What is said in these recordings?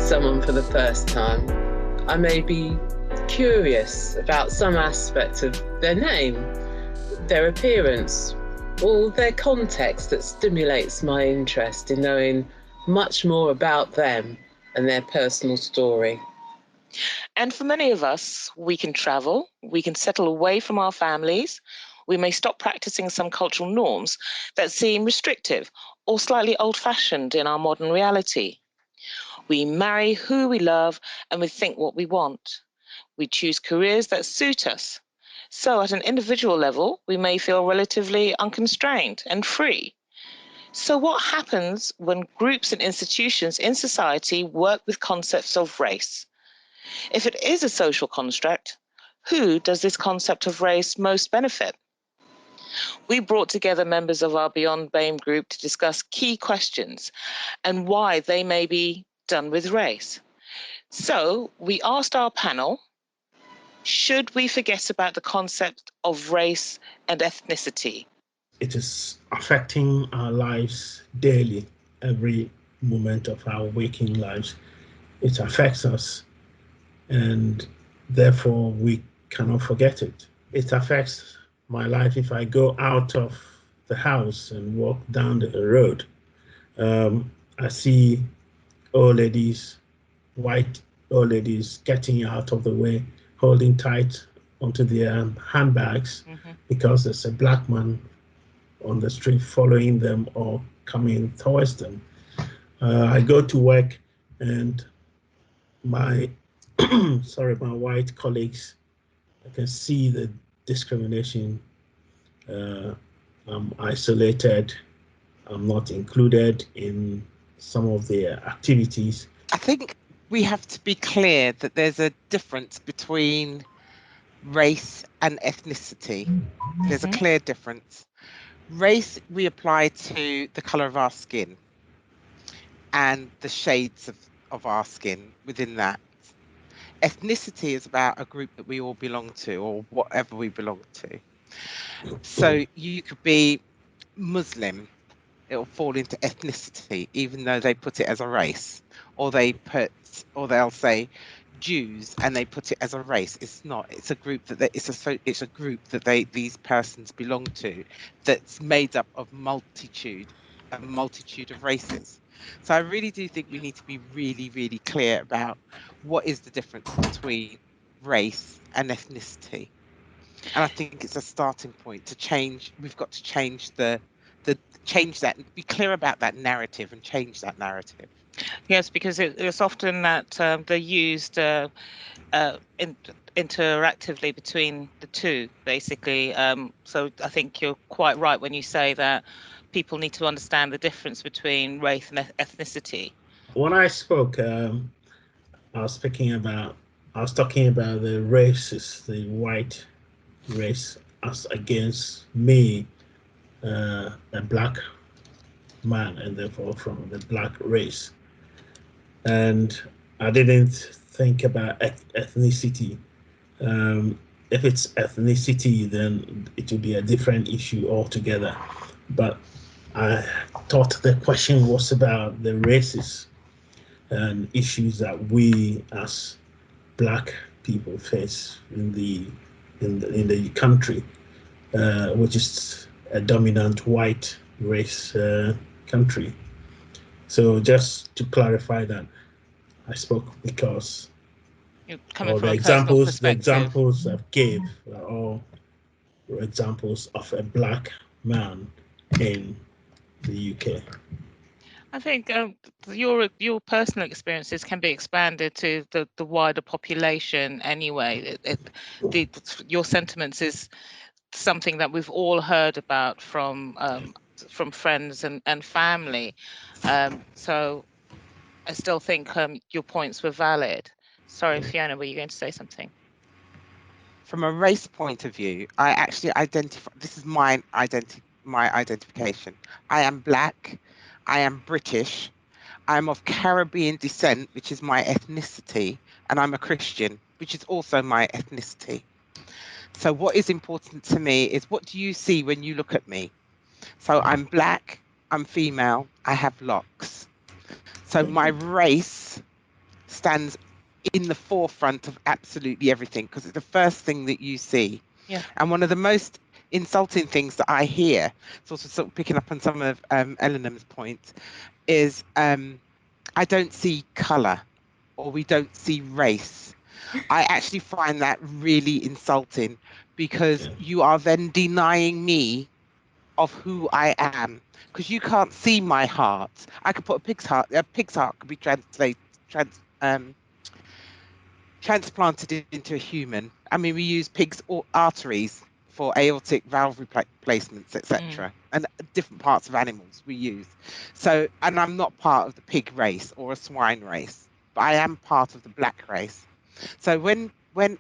someone for the first time, I may be curious about some aspect of their name, their appearance, or their context that stimulates my interest in knowing much more about them and their personal story. And for many of us, we can travel, we can settle away from our families, we may stop practicing some cultural norms that seem restrictive or slightly old-fashioned in our modern reality. We marry who we love and we think what we want. We choose careers that suit us. So at an individual level, we may feel relatively unconstrained and free. So what happens when groups and institutions in society work with concepts of race? If it is a social construct, who does this concept of race most benefit? We brought together members of our Beyond BAME group to discuss key questions and why they may be done with race. So we asked our panel, should we forget about the concept of race and ethnicity? It is affecting our lives daily, every moment of our waking lives. It affects us, and therefore we cannot forget it. It affects my life if I go out of the house and walk down the road. I see old ladies, white old ladies getting out of the way, holding tight onto their handbags because there's a black man on the street following them or coming towards them. I go to work and my my white colleagues, I can see the discrimination. I'm isolated. I'm not included in some of their activities. I think we have to be clear that there's a difference between race and ethnicity. There's a clear difference. Race we apply to the colour of our skin and the shades of our skin within that. Ethnicity is about a group that we all belong to, or whatever we belong to. So you could be Muslim, it'll fall into ethnicity, even though they put it as a race, or they'll say Jews and they put it as a race. It's not. It's a group that these persons belong to, that's made up of a multitude of races. So I really do think we need to be really, really clear about what is the difference between race and ethnicity. And I think it's a starting point to change. We've got to change change that, be clear about that narrative and change that narrative. Yes, because it's often that they're used interactively between the two, basically. So I think you're quite right when you say that people need to understand the difference between race and ethnicity. When I spoke, I was talking about the races, the white race as against me, a black man, and therefore from the black race. And I didn't think about ethnicity. If it's ethnicity, then it would be a different issue altogether. But I thought the question was about the races and issues that we as black people face in the country, which is a dominant white race country. So just to clarify that, I spoke because the examples I gave are all examples of a black man in the UK. I think your personal experiences can be expanded to the wider population anyway. Your sentiments is something that we've all heard about from friends and family. So I still think your points were valid. Sorry, Fiona, were you going to say something? From a race point of view, I actually identify, this is my identification. I am black, I am British, I'm of Caribbean descent, which is my ethnicity, and I'm a Christian, which is also my ethnicity. So what is important to me is, what do you see when you look at me? So I'm black, I'm female, I have locks. So my race stands in the forefront of absolutely everything because it's the first thing that you see. Yeah. And one of the most insulting things that I hear, it's also sort of picking up on some of Eleanor's points, is I don't see colour, or we don't see race. I actually find that really insulting because you are then denying me of who I am, because you can't see my heart. I could put a pig's heart could be transplanted into a human. I mean, we use pigs' arteries for aortic valve replacements, etc., and different parts of animals we use. So, and I'm not part of the pig race or a swine race, but I am part of the black race. So when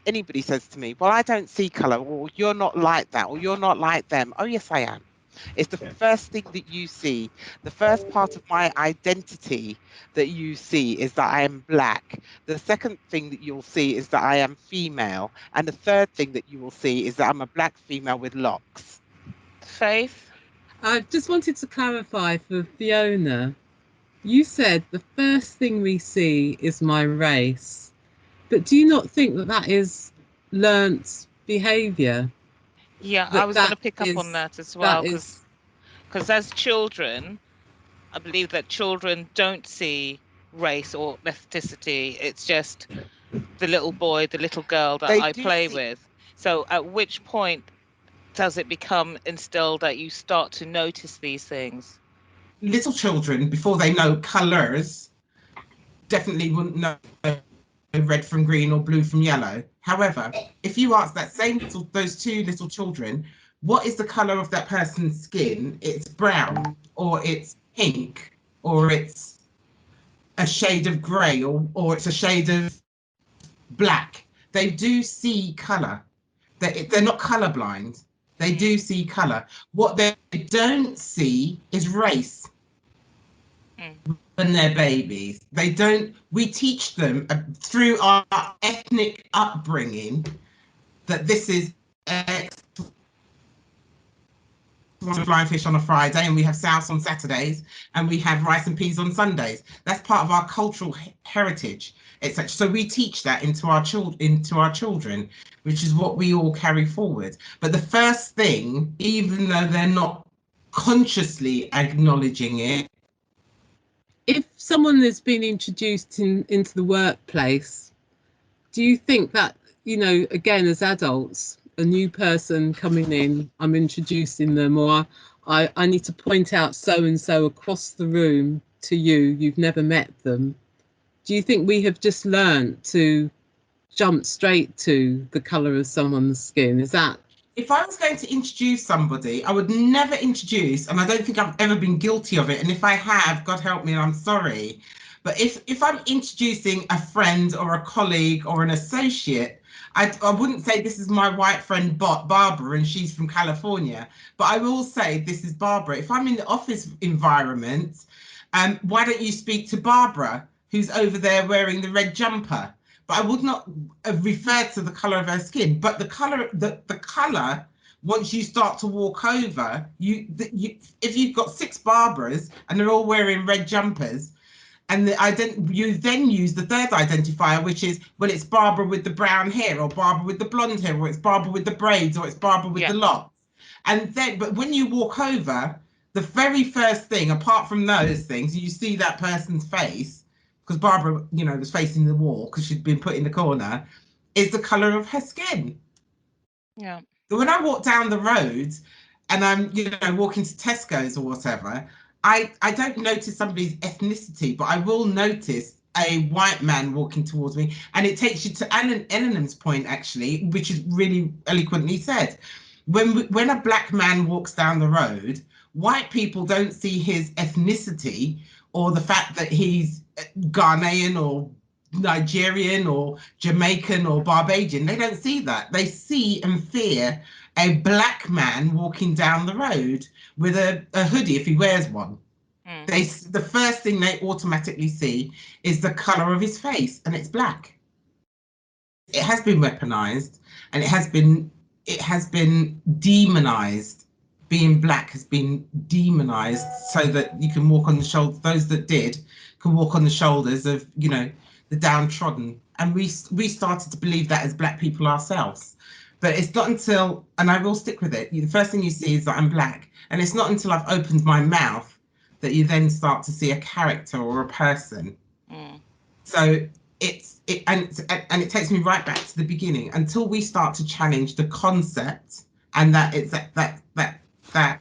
anybody says to me, well, I don't see color, or you're not like that, or you're not like them, oh yes, I am. It's the first thing that you see. The first part of my identity that you see is that I am black. The second thing that you'll see is that I am female. And the third thing that you will see is that I'm a black female with locks. Faith? I just wanted to clarify for Fiona. You said the first thing we see is my race. But do you not think that that is learnt behaviour? Yeah, I was going to pick up on is that as well, that is because as children, I believe that children don't see race or ethnicity. It's just the little boy, the little girl that They I do play see. with. So at which point does it become instilled that you start to notice these things? Little children, before they know colours, definitely wouldn't know red from green or blue from yellow. However, if you ask those two little children, what is the colour of that person's skin? It's brown, or it's pink, or it's a shade of grey, or it's a shade of black. They do see colour. They're not colourblind. They do see colour. What they don't see is race. When they're babies, they don't. We teach them through our ethnic upbringing that this is flying fish on a Friday, and we have souse on Saturdays, and we have rice and peas on Sundays. That's part of our cultural heritage, etc. So we teach that into our children, which is what we all carry forward. But the first thing, even though they're not consciously acknowledging it, if someone has been introduced into the workplace, do you think that, you know, again, as adults, a new person coming in, I'm introducing them, or I need to point out so and so across the room to you, you've never met them. Do you think we have just learned to jump straight to the colour of someone's skin? Is that? If I was going to introduce somebody, I would never introduce, and I don't think I've ever been guilty of it. And if I have, God help me, and I'm sorry. But if I'm introducing a friend or a colleague or an associate, I wouldn't say this is my white friend Barbara and she's from California, but I will say this is Barbara. If I'm in the office environment, why don't you speak to Barbara, who's over there wearing the red jumper? But I would not refer to the colour of her skin. But the colour, once you start to walk over, if you've got 6 Barbaras and they're all wearing red jumpers, and you then use the third identifier, which is, well, it's Barbara with the brown hair, or Barbara with the blonde hair, or it's Barbara with the braids, or it's Barbara with the locks. And then, but when you walk over, the very first thing, apart from those things, you see that person's face, because Barbara, you know, was facing the wall because she'd been put in the corner, is the colour of her skin. Yeah. So when I walk down the road and I'm, you know, walking to Tesco's or whatever, I don't notice somebody's ethnicity, but I will notice a white man walking towards me. And it takes you to Eleanor's point, actually, which is really eloquently said. When a black man walks down the road, white people don't see his ethnicity or the fact that he's Ghanaian or Nigerian or Jamaican or Barbadian. They don't see that. They see and fear a black man walking down the road with a hoodie if he wears one. The first thing they automatically see is the colour of his face, and it's black. It has been weaponized, and it has been demonized. Being black has been demonized so that you can walk on the shoulders. Those that did can walk on the shoulders of, you know. the downtrodden, and we started to believe that as Black people ourselves. But it's not until, and I will stick with it, the first thing you see is that I'm Black, and it's not until I've opened my mouth that you then start to see a character or a person. So and it takes me right back to the beginning, until we start to challenge the concept, and that it's that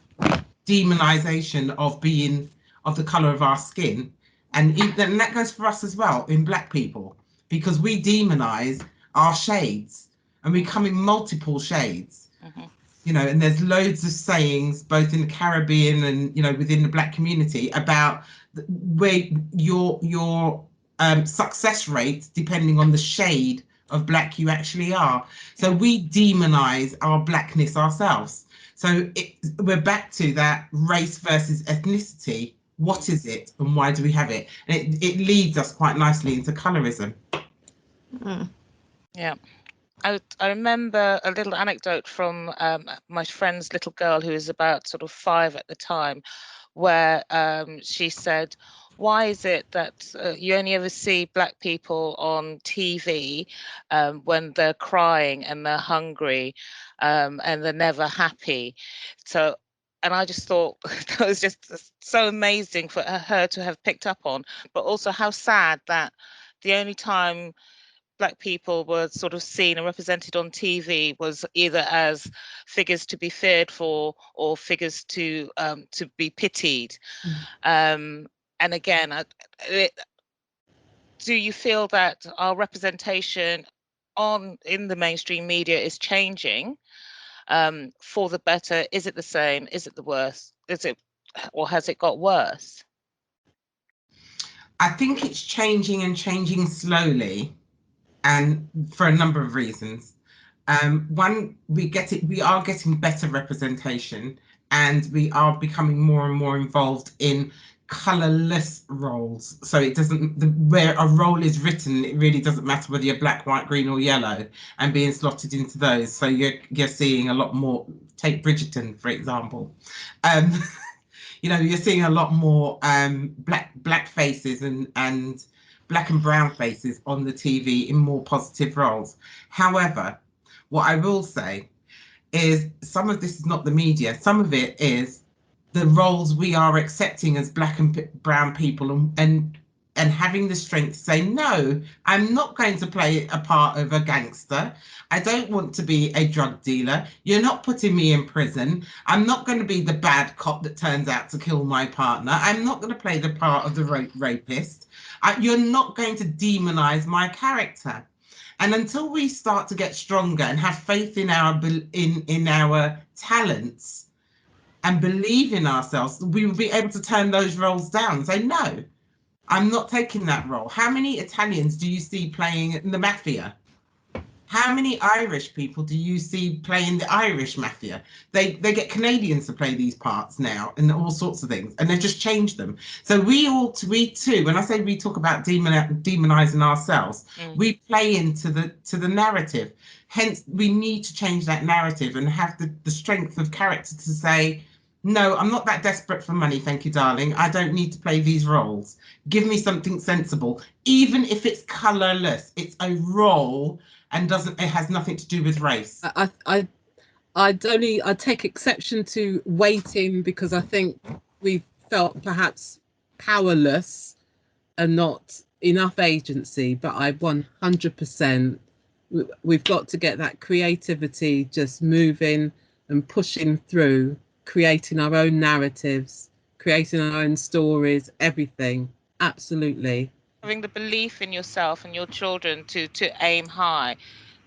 demonization of being of the color of our skin, and that goes for us as well in Black people, because we demonize our shades, and we come in multiple shades. You know, and there's loads of sayings both in the Caribbean and, you know, within the Black community about where your success rate depending on the shade of Black you actually are. So we demonize our Blackness ourselves. So we're back to that race versus ethnicity. What is it and why do we have it? And it leads us quite nicely into colorism. Yeah. I remember a little anecdote from my friend's little girl, who was about sort of 5 at the time, where she said, why is it that you only ever see Black people on TV when they're crying and they're hungry and they're never happy? So, and I just thought that was just so amazing for her to have picked up on, but also how sad that the only time Black people were sort of seen and represented on TV was either as figures to be feared for or figures to be pitied. And again, do you feel that our representation in the mainstream media is changing for the better? Is it the same? Is it the worse? Or has it got worse? I think it's changing and changing slowly, and for a number of reasons. One, we are getting better representation, and we are becoming more and more involved in colorless roles. So it doesn't, where a role is written, it really doesn't matter whether you're Black, white, green or yellow, and being slotted into those. So you're seeing a lot more, take Bridgerton, for example. You know, you're seeing a lot more black faces and Black and brown faces on the TV in more positive roles. However, what I will say is some of this is not the media. Some of it is the roles we are accepting as Black and brown people, and having the strength to say, no, I'm not going to play a part of a gangster. I don't want to be a drug dealer. You're not putting me in prison. I'm not going to be the bad cop that turns out to kill my partner. I'm not going to play the part of the rapist. You're not going to demonize my character. And until we start to get stronger and have faith in our talents and believe in ourselves, we will be able to turn those roles down and say, no, I'm not taking that role. How many Italians do you see playing in the mafia? How many Irish people do you see playing the Irish mafia? They get Canadians to play these parts now and all sorts of things, and they've just changed them. So we too, when I say we talk about demonizing ourselves, we play into the narrative. Hence, we need to change that narrative and have the strength of character to say, no, I'm not that desperate for money, thank you, darling. I don't need to play these roles. Give me something sensible, even if it's colorless. It's a role and it has nothing to do with race. I take exception to waiting, because I think we've felt perhaps powerless and not enough agency, but I 100%, we've got to get that creativity just moving and pushing through, creating our own narratives, creating our own stories, everything. Absolutely. Having the belief in yourself and your children to aim high,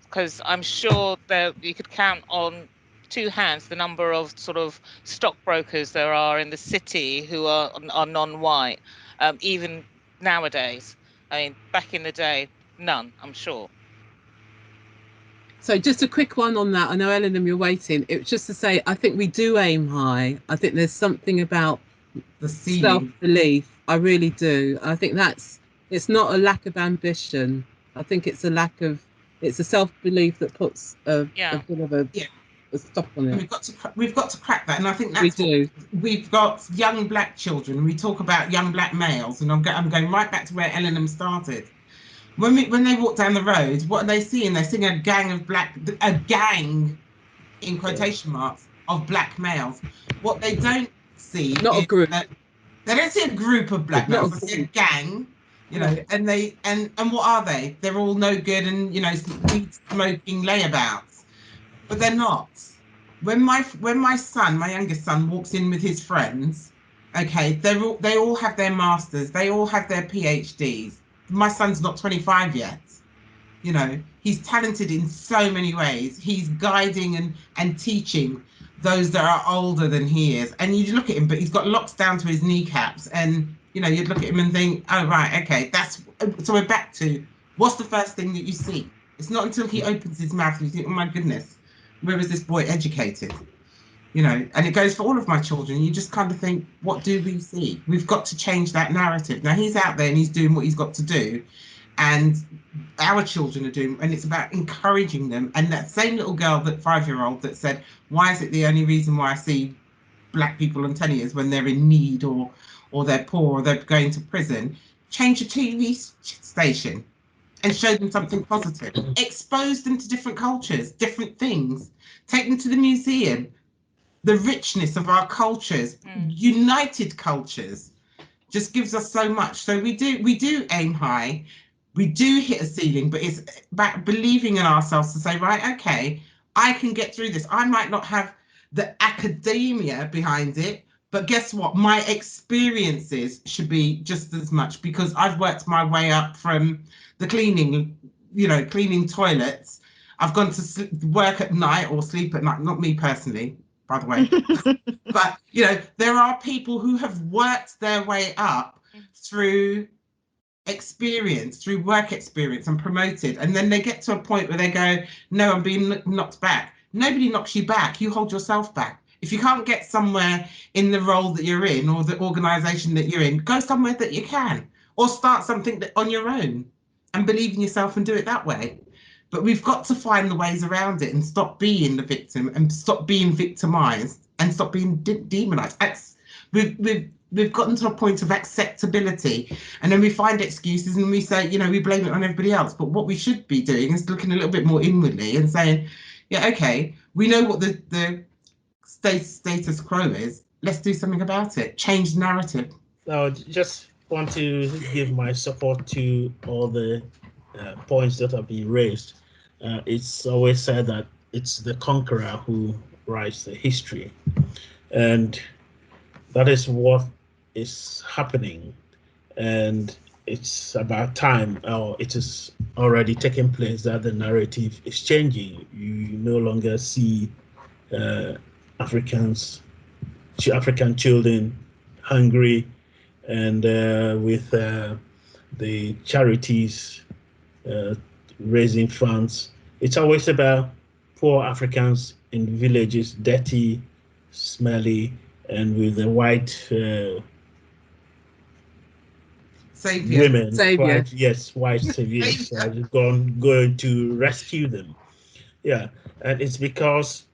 because I'm sure that you could count on 2 hands the number of sort of stockbrokers there are in the city who are non-white, even nowadays. I mean, back in the day, none, I'm sure. So just a quick one on that. I know, Ellen, you're waiting. It was just to say, I think we do aim high. I think there's something about the self-belief. I really do. I think it's not a lack of ambition. I think it's a self-belief that puts a bit of a stop on it. We've got to crack that, and I think that's we've got young Black children. We talk about young Black males, and I'm going right back to where Ellen started. When they walk down the road, what are they seeing? They're seeing a gang in quotation marks of black males. What they don't see Not a is group. that they don't see a group of black Not males. a They see a gang, you know, and what are they? They're all no good and, you know, weed smoking layabouts, but they're not. When my son, my youngest son, walks in with his friends, okay, they all have their masters, they all have their PhDs. My son's not 25 yet. You know, he's talented in so many ways. He's guiding and teaching those that are older than he is. And you look at him, but he's got locks down to his kneecaps. And, you know, you'd look at him and think, oh, right, okay, so we're back to what's the first thing that you see? It's not until he opens his mouth and you think, oh my goodness, where is this boy educated? You know, and it goes for all of my children. You just kind of think, what do we see? We've got to change that narrative. Now he's out there and he's doing what he's got to do. And our children are doing, and it's about encouraging them. And that same little girl, that 5-year-old that said, why is it the only reason why I see black people on telly is when they're in need or they're poor or they're going to prison? Change the TV station and show them something positive. Expose them to different cultures, different things. Take them to the museum. The richness of our cultures, united cultures, just gives us so much. So we do aim high. We do hit a ceiling, but it's about believing in ourselves to say, right, okay, I can get through this. I might not have the academia behind it, but guess what? My experiences should be just as much, because I've worked my way up from the cleaning, you know, cleaning toilets. I've gone to work at night or sleep at night, not me personally, by the way. But, you know, there are people who have worked their way up through experience, through work experience, and promoted, and then they get to a point where they go, no, I'm being knocked back. Nobody knocks you back, you hold yourself back. If you can't get somewhere in the role that you're in or the organization that you're in, go somewhere that you can, or start something on your own and believe in yourself and do it that way. But we've got to find the ways around it and stop being the victim and stop being victimized and stop being demonized. We've gotten to a point of acceptability, and then we find excuses and we say, you know, we blame it on everybody else. But what we should be doing is looking a little bit more inwardly and saying, yeah, okay, we know what the status quo is. Let's do something about it. Change the narrative. Now, just want to give my support to all the points that have been raised. It's always said that it's the conqueror who writes the history, and that is what is happening. And it's about time, or it is already taking place, that the narrative is changing. You no longer see African children hungry, and with the charities raising funds. It's always about poor Africans in villages, dirty, smelly, and with the white Savior. women, Savior. white saviors going to rescue them. Yeah, and it's because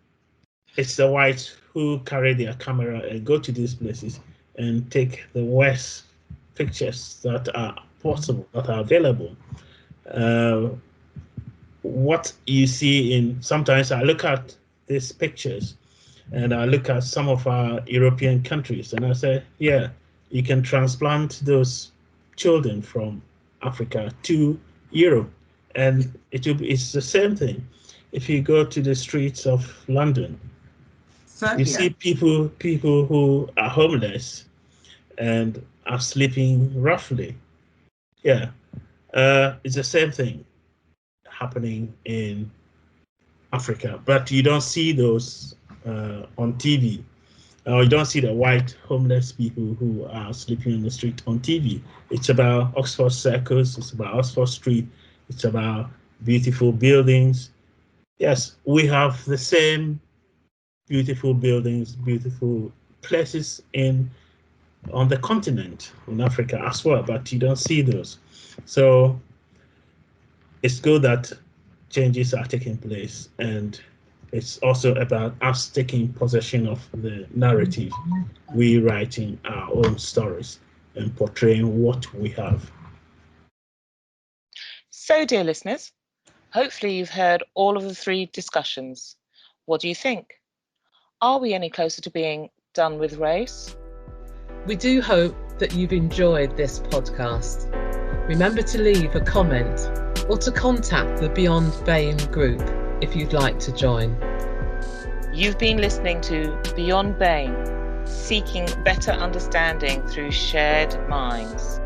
it's the whites who carry their camera and go to these places and take the worst pictures that are possible, that are available. What you see sometimes I look at these pictures and I look at some of our European countries and I say, yeah, you can transplant those children from Africa to Europe, and it's the same thing. If you go to the streets of London, you see people who are homeless and are sleeping roughly. Yeah, it's the same thing happening in Africa, but you don't see those on TV. You don't see the white homeless people who are sleeping on the street on TV. It's about Oxford Circus, it's about Oxford Street, it's about beautiful buildings. Yes, we have the same beautiful buildings, beautiful places on the continent in Africa as well, but you don't see those. So it's good that changes are taking place, and it's also about us taking possession of the narrative, rewriting our own stories and portraying what we have. So, dear listeners, hopefully you've heard all of the 3 discussions. What do you think? Are we any closer to being done with race? We do hope that you've enjoyed this podcast. Remember to leave a comment or to contact the Beyond BAME group if you'd like to join. You've been listening to Beyond BAME, seeking better understanding through shared minds.